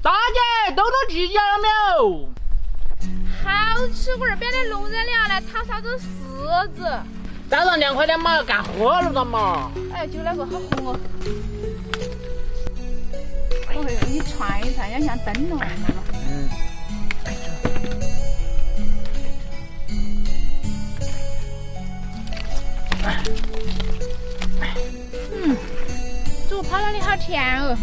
大姐，豆豆鸡脚了没有？好吃，我这边的路人了，来讨啥子柿子？早上2块钱嘛，干喝了的嘛。哎，就那个好红哦。我会让你串一串，要像灯笼一样嘛。煮泡了的好甜哦。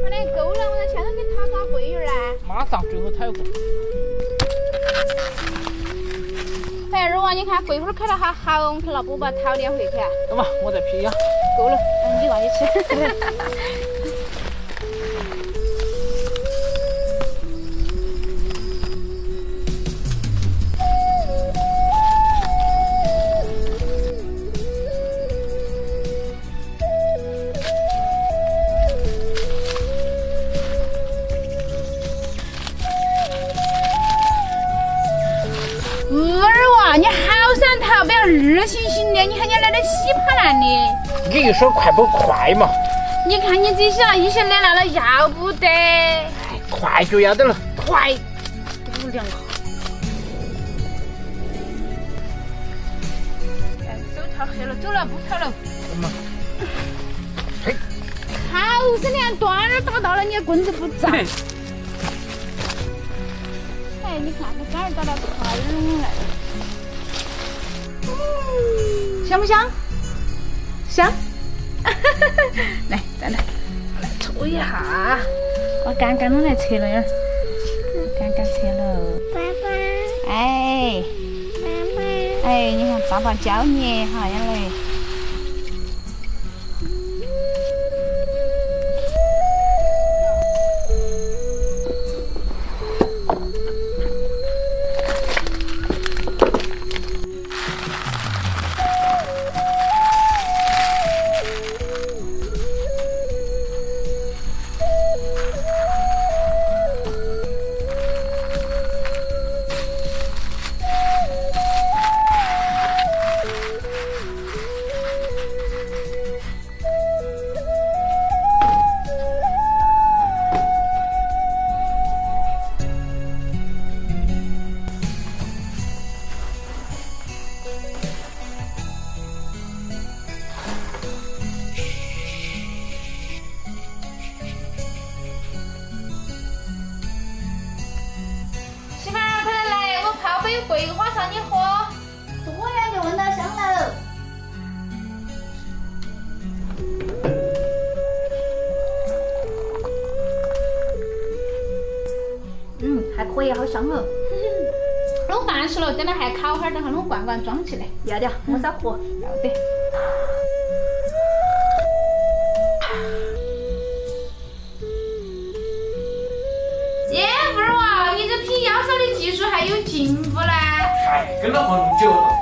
快点够了，我在前头给讨啥桂圆来。马上最后讨个。哎，二娃，你看桂花开得好红，去了不把讨点回去啊？走吧，我再批呀。够了，你娃也吃。二娃，你好想逃，不要二星星的，你看你来的稀巴烂的。你一说快不快嘛？你看你这些一些脸烂了要不得。快就要得了，快，不良好。哎，手套黑了，走了，不跑了。怎么？嘿，好生的，端儿打到了，你的棍子不长。哎，你看这杆儿打到快儿来了。香不香？香。来，再来，来搓一下。我刚刚弄来切了点儿，刚刚切了。爸爸。哎。爸爸。哎，你看爸爸教你哈，杨磊。媳妇儿，快点来，我泡杯桂花茶你喝。多远就闻到香了。还可以，好香哦。弄饭吃了，等下还烤哈儿，等下弄罐罐装起来。要的，我少喝。要得。耶，二娃，你这品腰烧的技术还有进步呢。哎，跟了很久了。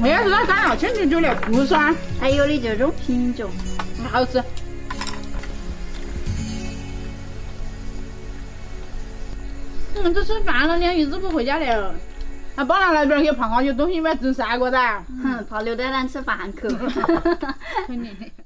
我要是它干了，清清酒的不酸，还有的这种品酒，好吃。这吃饭了，你一直不回家了。他帮他那边去胖高有东西没蒸3个的。跑刘丹丹吃饭去。肯定的。